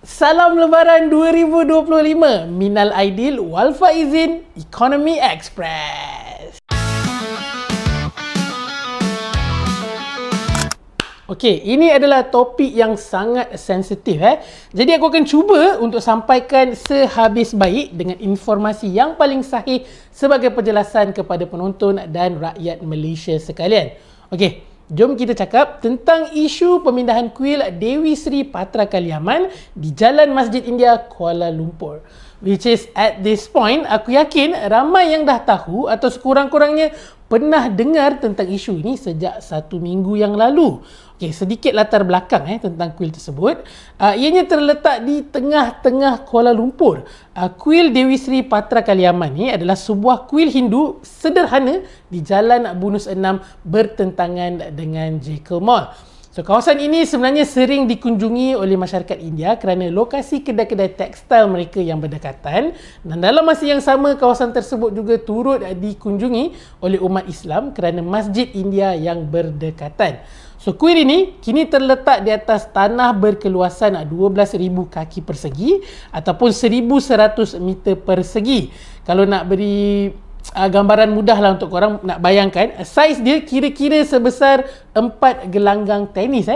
Salam Lebaran 2025. Minal Aidil wal Faizin, Economy Express. Okey, ini adalah topik yang sangat sensitif. Jadi aku akan cuba untuk sampaikan sehabis baik dengan informasi yang paling sahih sebagai penjelasan kepada penonton dan rakyat Malaysia sekalian. Okey, jom kita cakap tentang isu pemindahan kuil Dewi Sri Patra Kaliaman di Jalan Masjid India, Kuala Lumpur. Which is at this point, aku yakin ramai yang dah tahu atau sekurang-kurangnya pernah dengar tentang isu ini sejak 1 minggu yang lalu. Okey, sedikit latar belakang tentang kuil tersebut. Ianya terletak di tengah-tengah Kuala Lumpur. Kuil Dewi Sri Patra Kaliaman ni adalah sebuah kuil Hindu sederhana di Jalan Bunus 6 bertentangan dengan Jekyll Mall. So, kawasan ini sebenarnya sering dikunjungi oleh masyarakat India kerana lokasi kedai-kedai tekstil mereka yang berdekatan, dan dalam masa yang sama kawasan tersebut juga turut dikunjungi oleh umat Islam kerana Masjid India yang berdekatan. So, kuil ini kini terletak di atas tanah berkeluasan 12,000 kaki persegi ataupun 1,100 meter persegi. Kalau nak beri gambaran mudah lah untuk korang nak bayangkan, saiz dia kira-kira sebesar 4 gelanggang tenis.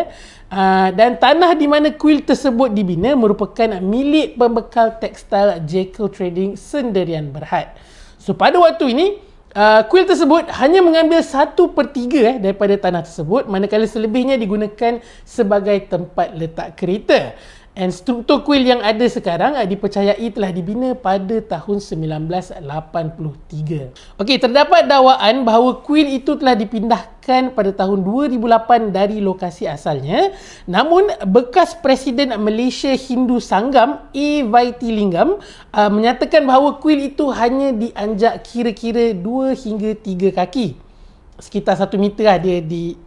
Dan tanah di mana kuil tersebut dibina merupakan milik pembekal tekstil Jekyll Trading Sendirian Berhad. So, pada waktu ini kuil tersebut hanya mengambil 1/3 daripada tanah tersebut, manakala selebihnya digunakan sebagai tempat letak kereta. Dan struktur kuil yang ada sekarang dipercayai telah dibina pada tahun 1983. Okey, terdapat dakwaan bahawa kuil itu telah dipindahkan pada tahun 2008 dari lokasi asalnya. Namun, bekas Presiden Malaysia Hindu Sanggam, A. Vaithlingam, menyatakan bahawa kuil itu hanya dianjak kira-kira 2 hingga 3 kaki. Sekitar 1 meter dia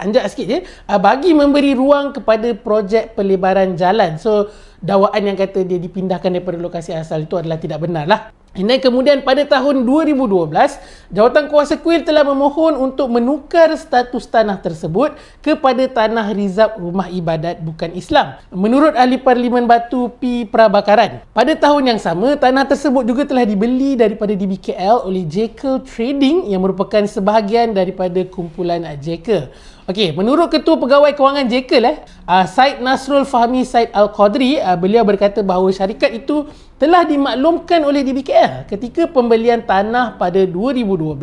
anjak sikit je, bagi memberi ruang kepada projek pelebaran jalan. So, dakwaan yang kata dia dipindahkan daripada lokasi asal itu adalah tidak benar lah. Dan kemudian pada tahun 2012, Jawatankuasa Kuil telah memohon untuk menukar status tanah tersebut kepada tanah rizab rumah ibadat bukan Islam, menurut Ahli Parlimen Batu P. Prabakaran. Pada tahun yang sama, tanah tersebut juga telah dibeli daripada DBKL oleh Jekyll Trading yang merupakan sebahagian daripada kumpulan Jekyll. Okey, menurut Ketua Pegawai Kewangan Jekyll, Syed Nasrul Fahmi Syed Al-Qadri, beliau berkata bahawa syarikat itu telah dimaklumkan oleh DBKL ketika pembelian tanah pada 2012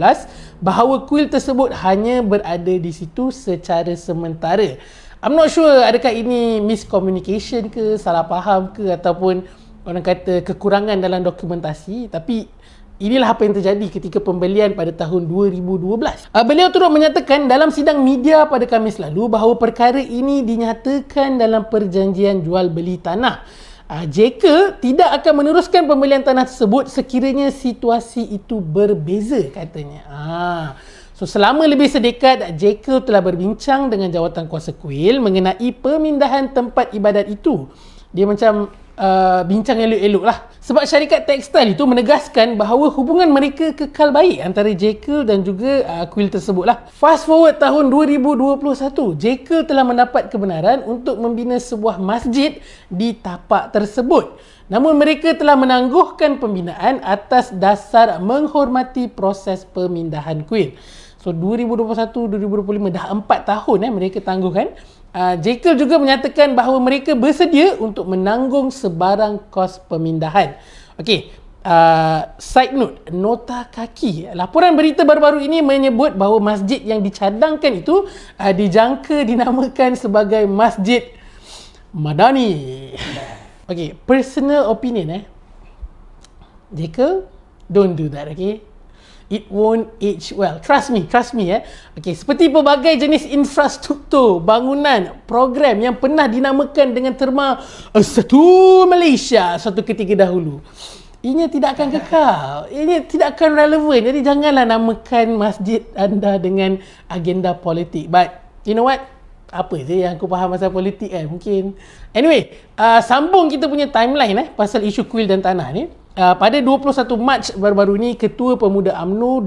bahawa kuil tersebut hanya berada di situ secara sementara. I'm not sure adakah ini miscommunication ke, salah faham ke, ataupun orang kata kekurangan dalam dokumentasi, tapi inilah apa yang terjadi ketika pembelian pada tahun 2012. Beliau turut menyatakan dalam sidang media pada Khamis lalu bahawa perkara ini dinyatakan dalam perjanjian jual beli tanah. Jekyll tidak akan meneruskan pembelian tanah tersebut sekiranya situasi itu berbeza, katanya. So, selama lebih sedekat, Jekyll telah berbincang dengan Jawatankuasa Kuil mengenai pemindahan tempat ibadat itu. Dia macam bincang elok-elok lah. Sebab syarikat tekstil itu menegaskan bahawa hubungan mereka kekal baik antara Jekyll dan juga kuil tersebut lah. Fast forward tahun 2021, Jekyll telah mendapat kebenaran untuk membina sebuah masjid di tapak tersebut. Namun mereka telah menangguhkan pembinaan atas dasar menghormati proses pemindahan kuil. So, 2021-2025 dah 4 tahun mereka tangguhkan. Jekyll juga menyatakan bahawa mereka bersedia untuk menanggung sebarang kos pemindahan. Okey, side note, nota kaki. Laporan berita baru-baru ini menyebut bahawa masjid yang dicadangkan itu dijangka dinamakan sebagai Masjid Madani. Okey, personal opinion Jekyll, don't do that, okay? It won't age well. Trust me. Okey, seperti pelbagai jenis infrastruktur, bangunan, program yang pernah dinamakan dengan terma Satu Malaysia suatu ketika dahulu, ianya tidak akan kekal. Ianya tidak akan relevan. Jadi janganlah namakan masjid anda dengan agenda politik. But you know what? Apa je yang aku faham pasal politik mungkin. Anyway, sambung kita punya timeline pasal isu kuil dan tanah ni. Pada 21 Mac baru-baru ni, Ketua Pemuda UMNO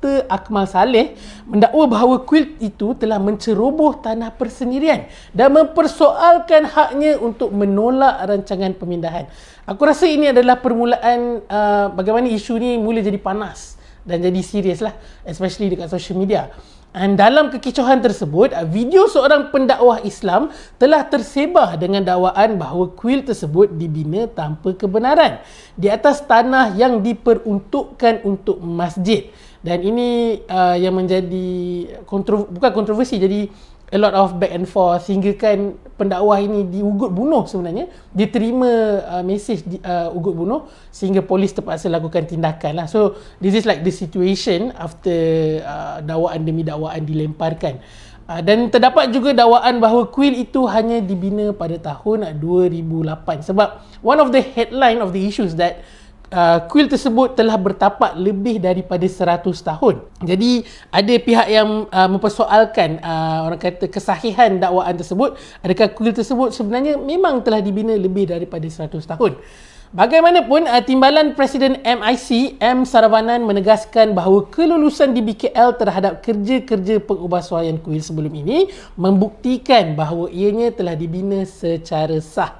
Dr. Akmal Saleh mendakwa bahawa kuil itu telah menceroboh tanah persendirian dan mempersoalkan haknya untuk menolak rancangan pemindahan. Aku rasa ini adalah permulaan bagaimana isu ni mula jadi panas dan jadi serius lah, especially dekat social media. Dan dalam kekicauan tersebut, video seorang pendakwah Islam telah tersebar dengan dakwaan bahawa kuil tersebut dibina tanpa kebenaran di atas tanah yang diperuntukkan untuk masjid. Dan ini yang menjadi bukan kontroversi, jadi a lot of back and forth sehingga kan pendakwah ini diugut bunuh sebenarnya. Dia terima mesej ugut bunuh sehingga polis terpaksa lakukan tindakan lah. So this is like the situation after dakwaan demi dakwaan dilemparkan. Dan terdapat juga dakwaan bahawa kuil itu hanya dibina pada tahun 2008 sebab one of the headline of the issues that kuil tersebut telah bertapak lebih daripada 100 tahun. Jadi ada pihak yang mempersoalkan orang kata kesahihan dakwaan tersebut. Adakah kuil tersebut sebenarnya memang telah dibina lebih daripada 100 tahun? Bagaimanapun, timbalan Presiden MIC M. Saravanan menegaskan bahawa kelulusan di BKL terhadap kerja-kerja pengubahsuaian kuil sebelum ini membuktikan bahawa ianya telah dibina secara sah.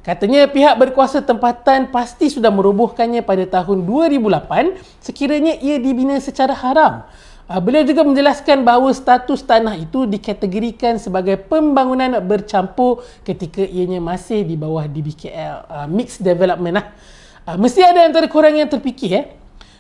Katanya pihak berkuasa tempatan pasti sudah merobohkannya pada tahun 2008 sekiranya ia dibina secara haram. Beliau juga menjelaskan bahawa status tanah itu dikategorikan sebagai pembangunan bercampur ketika ianya masih di bawah DBKL. Mixed development lah. Mesti ada antara korang yang terfikir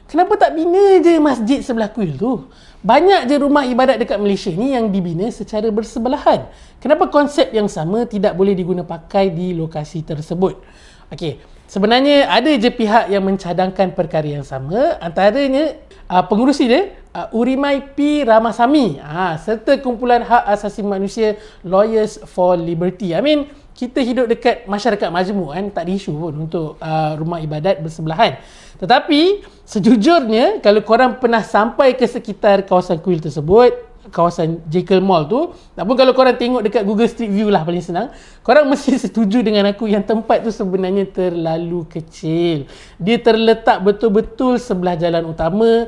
kenapa tak bina je masjid sebelah kuil tu? Banyak je rumah ibadat dekat Malaysia ni yang dibina secara bersebelahan. Kenapa konsep yang sama tidak boleh diguna pakai di lokasi tersebut? Okey, sebenarnya ada je pihak yang mencadangkan perkara yang sama. Antaranya pengurusi dia Urimai P. Ramasamy serta kumpulan hak asasi manusia Lawyers for Liberty. I mean, kita hidup dekat masyarakat majmuk kan, tak ada isu pun untuk rumah ibadat bersebelahan. Tetapi sejujurnya kalau korang pernah sampai ke sekitar kawasan kuil tersebut, kawasan Jekyll Mall tu, ataupun kalau korang tengok dekat Google Street View lah paling senang, korang mesti setuju dengan aku yang tempat tu sebenarnya terlalu kecil. Dia terletak betul-betul sebelah jalan utama,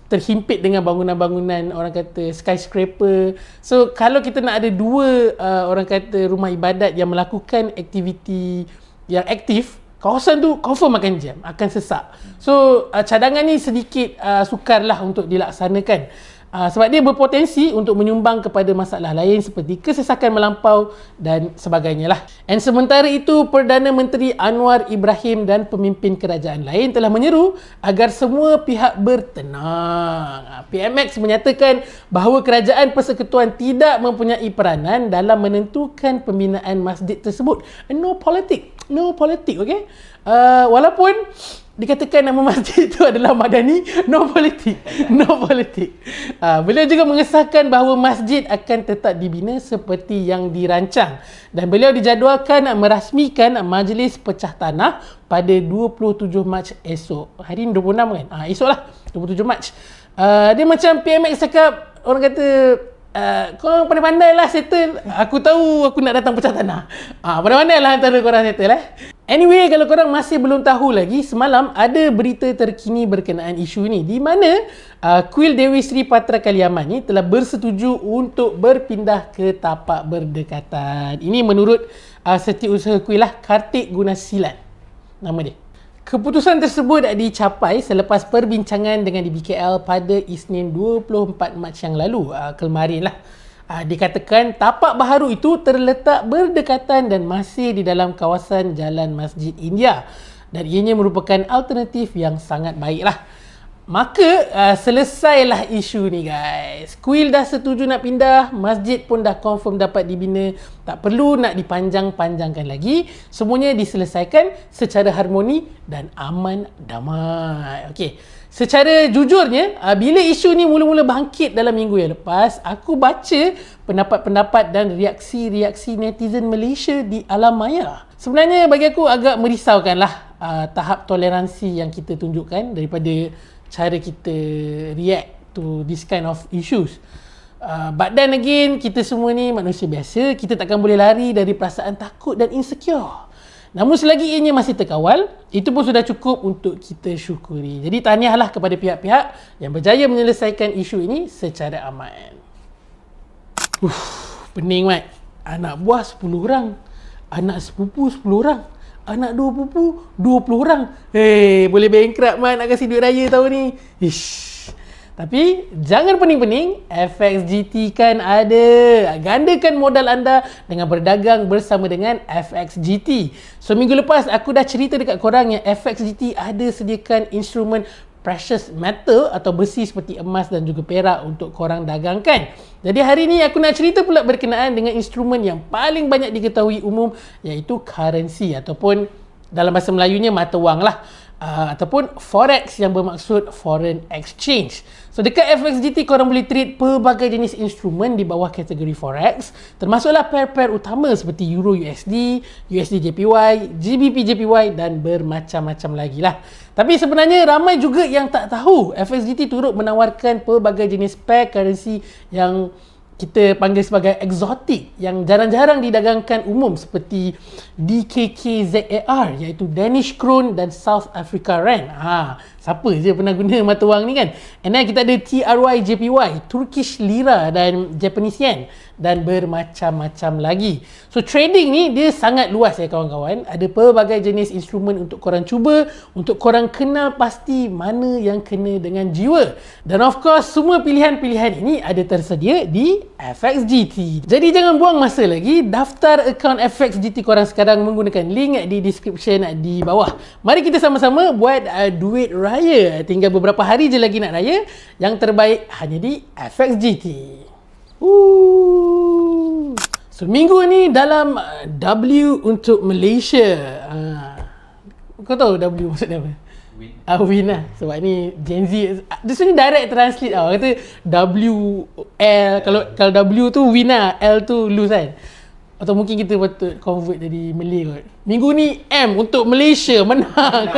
terhimpit dengan bangunan-bangunan orang kata skyscraper. So kalau kita nak ada dua orang kata rumah ibadat yang melakukan aktiviti yang aktif, kawasan tu confirm akan jam, akan sesak. So cadangan ni sedikit sukarlah untuk dilaksanakan. Sebab dia berpotensi untuk menyumbang kepada masalah lain seperti kesesakan melampau dan sebagainya lah. Dan sementara itu, Perdana Menteri Anwar Ibrahim dan pemimpin kerajaan lain telah menyeru agar semua pihak bertenang. PMX menyatakan bahawa kerajaan persekutuan tidak mempunyai peranan dalam menentukan pembinaan masjid tersebut. No politik, okay? Walaupun dikatakan nama masjid itu adalah Madani, no politik. Beliau juga mengesahkan bahawa masjid akan tetap dibina seperti yang dirancang dan beliau dijadualkan merasmikan majlis pecah tanah pada 27 Mac esok. Hari ni 26 kan? Esok lah, 27 Mac. Dia macam PMX cakap, orang kata korang pandai-pandai lah settle. Aku tahu aku nak datang pecah tanah. Pandai-pandai lah antara korang settle . Anyway, kalau korang masih belum tahu lagi, semalam ada berita terkini berkenaan isu ni di mana kuil Dewi Sri Patra Kaliaman ni telah bersetuju untuk berpindah ke tapak berdekatan. Ini menurut Setiausaha Kuil lah, Kartik Gunasilat nama dia. Keputusan tersebut dicapai selepas perbincangan dengan DBKL pada Isnin 24 Mac yang lalu, kemarin lah. Dikatakan tapak baharu itu terletak berdekatan dan masih di dalam kawasan Jalan Masjid India dan ianya merupakan alternatif yang sangat baik lah. Maka selesailah isu ni guys. Kuil dah setuju nak pindah, masjid pun dah confirm dapat dibina, tak perlu nak dipanjang-panjangkan lagi. Semuanya diselesaikan secara harmoni dan aman damai. Okey. Secara jujurnya, bila isu ni mula-mula bangkit dalam minggu yang lepas, aku baca pendapat-pendapat dan reaksi-reaksi netizen Malaysia di alam maya. Sebenarnya bagi aku agak merisaukan lah tahap toleransi yang kita tunjukkan daripada cara kita react to this kind of issues. But then again, kita semua ni manusia biasa, kita takkan boleh lari dari perasaan takut dan insecure. Namun selagi ianya masih terkawal, itu pun sudah cukup untuk kita syukuri. Jadi tahniahlah kepada pihak-pihak yang berjaya menyelesaikan isu ini secara aman. Pening, Mat. Anak buah 10 orang, anak sepupu 10 orang, anak 2 pupu 20 orang. Boleh bankrupt, Mat, nak kasih duit raya tahun ni. Tapi jangan pening-pening, FXGT kan ada. Gandakan modal anda dengan berdagang bersama dengan FXGT. So minggu lepas aku dah cerita dekat korang yang FXGT ada sediakan instrumen precious metal atau besi seperti emas dan juga perak untuk korang dagangkan. Jadi hari ni aku nak cerita pula berkenaan dengan instrumen yang paling banyak diketahui umum, iaitu currency ataupun dalam bahasa Melayunya mata wang lah. Ataupun forex yang bermaksud foreign exchange. So dekat FXGT korang boleh trade pelbagai jenis instrumen di bawah kategori forex, termasuklah pair-pair utama seperti Euro USD, USD JPY, GBP JPY dan bermacam-macam lagi lah. Tapi sebenarnya ramai juga yang tak tahu FXGT turut menawarkan pelbagai jenis pair currency yang kita panggil sebagai exotic, yang jarang-jarang didagangkan umum seperti DKK-ZAR, iaitu Danish Krone dan South Africa Rand. Siapa je pernah guna mata wang ni kan? And then kita ada TRY-JPY, Turkish Lira dan Japanese Yen dan bermacam-macam lagi. So trading ni dia sangat luas ya kawan-kawan. Ada pelbagai jenis instrumen untuk korang cuba, untuk korang kenal pasti mana yang kena dengan jiwa. Dan of course semua pilihan-pilihan ini ada tersedia di FXGT. Jadi jangan buang masa lagi, daftar akaun FXGT korang sekarang menggunakan link di description di bawah. Mari kita sama-sama buat duit raya. Tinggal beberapa hari je lagi nak raya. Yang terbaik hanya di FXGT. So minggu ni dalam W untuk Malaysia. Kau tahu W maksudnya apa? Win lah. Sebab ni Gen Z. Dia sebenarnya direct translate tau. Kata W, L. Kalau W tu win lah, L tu lose kan. Atau mungkin kita patut convert jadi Malay kot. Minggu ni M untuk Malaysia menang.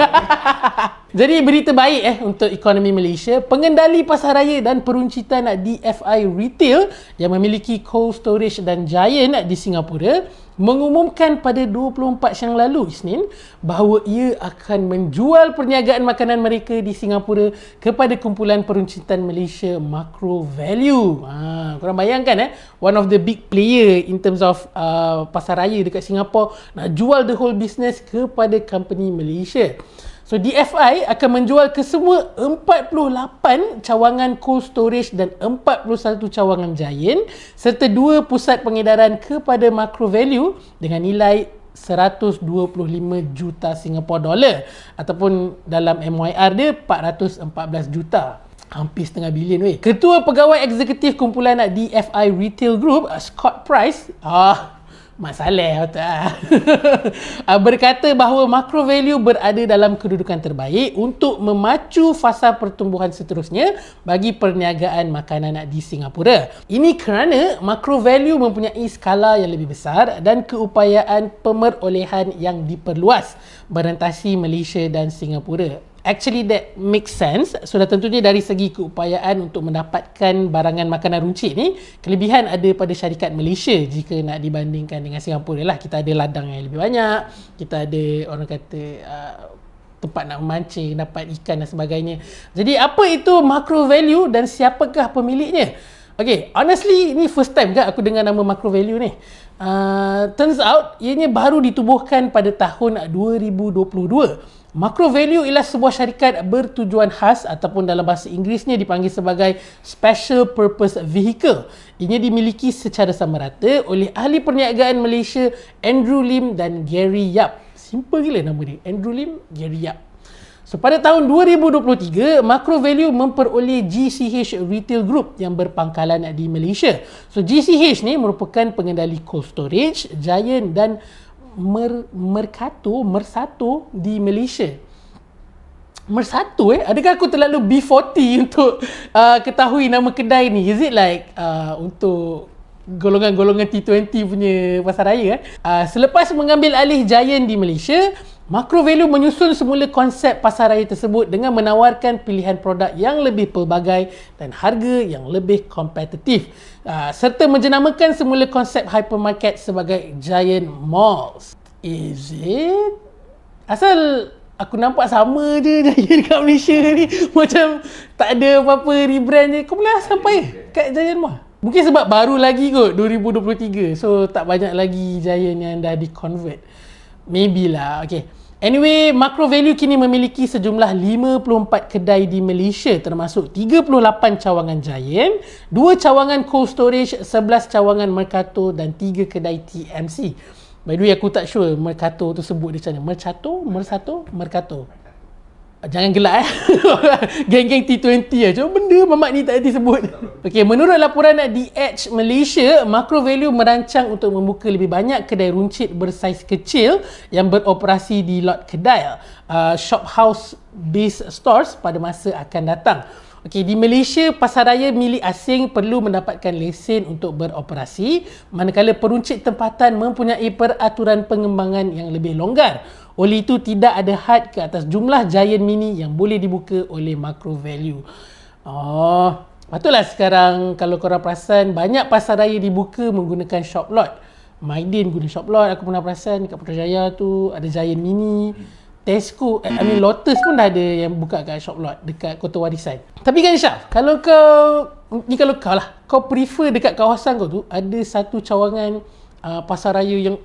Jadi berita baik untuk ekonomi Malaysia. Pengendali pasaraya dan peruncitan DFI Retail yang memiliki Cold Storage dan Giant di Singapura mengumumkan pada 24 Siang lalu Isnin bahawa ia akan menjual perniagaan makanan mereka di Singapura kepada kumpulan peruncitan Malaysia Macro Value. Korang bayangkan one of the big player in terms of pasaraya dekat Singapura nak jual the whole business kepada company Malaysia. So DFI akan menjual ke semua 48 cawangan cold storage dan 41 cawangan Giant serta 2 pusat pengedaran kepada Macro Value dengan nilai 125 juta Singapore dollar ataupun dalam MYR dia 414 juta. Hampir setengah bilion weh. Ketua Pegawai Eksekutif Kumpulan DFI Retail Group, Scott Price, masalah berkata bahawa Macro Value berada dalam kedudukan terbaik untuk memacu fasa pertumbuhan seterusnya bagi perniagaan makanan di Singapura. Ini kerana Macro Value mempunyai skala yang lebih besar dan keupayaan pemerolehan yang diperluas merentasi Malaysia dan Singapura. Actually that makes sense. Sudah tentunya dari segi keupayaan untuk mendapatkan barangan makanan runcit ni, kelebihan ada pada syarikat Malaysia jika nak dibandingkan dengan Singapura lah. Kita ada ladang yang lebih banyak, kita ada orang kata tempat nak memancing, dapat ikan dan sebagainya. Jadi apa itu Macro Value dan siapakah pemiliknya? Okay, honestly ni first time kan aku dengar nama Macro Value ni. Turns out ianya baru ditubuhkan pada tahun 2022. Macro Value ialah sebuah syarikat bertujuan khas ataupun dalam bahasa Inggerisnya dipanggil sebagai Special Purpose Vehicle. Ianya dimiliki secara sama rata oleh ahli perniagaan Malaysia Andrew Lim dan Gary Yap. Simple gila nama dia, Andrew Lim, Gary Yap. So pada tahun 2023, Macro Value memperoleh GCH Retail Group yang berpangkalan di Malaysia. So GCH ni merupakan pengendali cold storage, Giant dan Mercato di Malaysia. Mercato adakah aku terlalu B40 untuk ketahui nama kedai ni? Is it like untuk golongan-golongan T20 punya pasaraya? Selepas mengambil alih Giant di Malaysia, Macro Value menyusun semula konsep pasaraya tersebut dengan menawarkan pilihan produk yang lebih pelbagai dan harga yang lebih kompetitif, serta menjenamakan semula konsep hypermarket sebagai Giant Malls. Is it? Asal aku nampak sama je Giant kat Malaysia ni. Macam tak ada apa-apa rebrand je. Kau boleh sampai kat Giant mah? Mungkin sebab baru lagi kot 2023. So tak banyak lagi Giant yang dah di-convert. Maybe lah. Okay. Anyway, Macro Value kini memiliki sejumlah 54 kedai di Malaysia termasuk 38 cawangan Giant, 2 cawangan Cold Storage, 11 cawangan Mercato dan 3 kedai TMC. By the way, aku tak sure Mercato tu sebut dia macam mana. Mercato. Jangan gelak Geng-geng T20 lah. Cuma benda mamak ni tak disebut. Okay, menurut laporan The Edge Malaysia, Macro Value merancang untuk membuka lebih banyak kedai runcit bersaiz kecil yang beroperasi di lot kedai shop house based stores pada masa akan datang. Okay, di Malaysia, pasaraya milik asing perlu mendapatkan lesen untuk beroperasi, manakala peruncit tempatan mempunyai peraturan pengembangan yang lebih longgar. Oleh itu, tidak ada had ke atas jumlah Giant Mini yang boleh dibuka oleh Macro Value. Patutlah sekarang kalau korang perasan, banyak pasaraya dibuka menggunakan shop lot. Maidin guna shop lot, aku pernah perasan dekat Putrajaya tu ada Giant Mini. Tesco, Lotus pun dah ada yang buka kat shop lot dekat Kota Warisan. Tapi kan Syaf, kalau kau prefer dekat kawasan kau tu ada satu cawangan pasaraya yang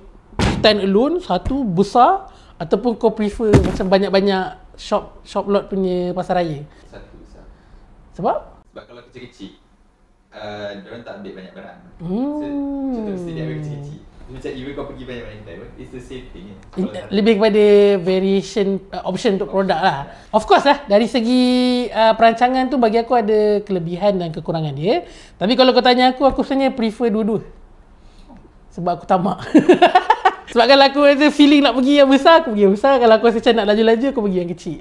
stand alone, satu besar, ataupun kau prefer macam banyak-banyak shop lot punya pasaraya? Satu besar. Sebab kalau kecil-kecil, diorang tak ambil banyak barang. So, contoh mesti dia ambil kecil-kecil. Macam even kau pergi banyak-banyak time, it's the same thing. Lebih kepada variation option untuk produk lah. Of course lah, dari segi perancangan tu bagi aku ada kelebihan dan kekurangan dia. Tapi kalau kau tanya aku sebenarnya prefer dua-dua. Sebab aku tamak. Sebab kalau aku ada feeling nak pergi yang besar, aku pergi yang besar. Kalau aku rasa macam nak laju-laju, aku pergi yang kecil.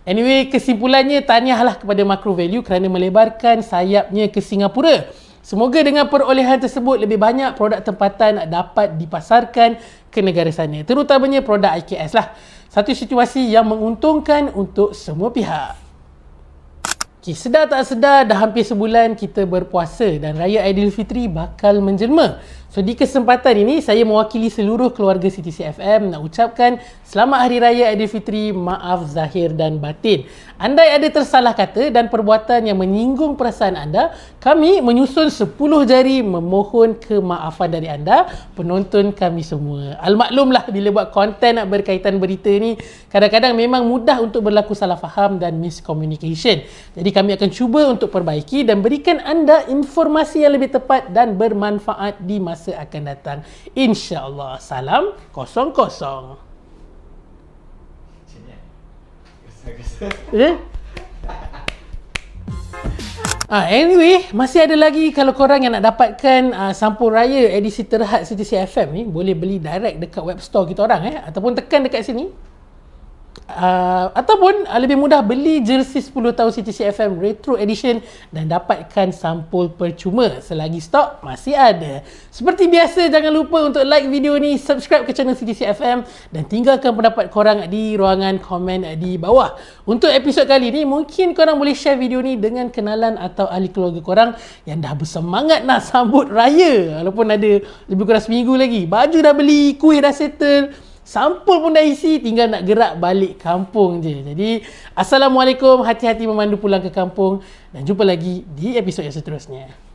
Anyway, kesimpulannya, tahniahlah kepada Macro Value kerana melebarkan sayapnya ke Singapura. Semoga dengan perolehan tersebut, lebih banyak produk tempatan dapat dipasarkan ke negara sana. Terutamanya produk IKS lah. Satu situasi yang menguntungkan untuk semua pihak. Okay, sedar tak sedar dah hampir sebulan kita berpuasa dan Raya Aidilfitri bakal menjelma. So di kesempatan ini saya mewakili seluruh keluarga CTC FM nak ucapkan Selamat Hari Raya Aidilfitri, maaf zahir dan batin. Andai ada tersalah kata dan perbuatan yang menyinggung perasaan anda, kami menyusun 10 jari memohon kemaafan dari anda, penonton kami semua. Almaklumlah bila buat konten nak berkaitan berita ni, kadang-kadang memang mudah untuk berlaku salah faham dan miscommunication. Jadi kami akan cuba untuk perbaiki dan berikan anda informasi yang lebih tepat dan bermanfaat di masa akan datang. InsyaAllah. Salam 00. Anyway, masih ada lagi kalau korang yang nak dapatkan sampul raya edisi terhad CTC FM ni, boleh beli direct dekat web store kita orang ataupun tekan dekat sini. Ataupun lebih mudah beli jersey 10 tahun CTC FM Retro Edition dan dapatkan sampul percuma selagi stok masih ada. Seperti biasa, jangan lupa untuk like video ni, subscribe ke channel CTC FM dan tinggalkan pendapat korang di ruangan komen di bawah. Untuk episod kali ni, mungkin korang boleh share video ni dengan kenalan atau ahli keluarga korang yang dah bersemangat nak sambut raya. Walaupun ada lebih kurang seminggu lagi. Baju dah beli, kuih dah settle, sampul pun dah isi, tinggal nak gerak balik kampung je. Jadi, Assalamualaikum, hati-hati memandu pulang ke kampung dan jumpa lagi di episod yang seterusnya.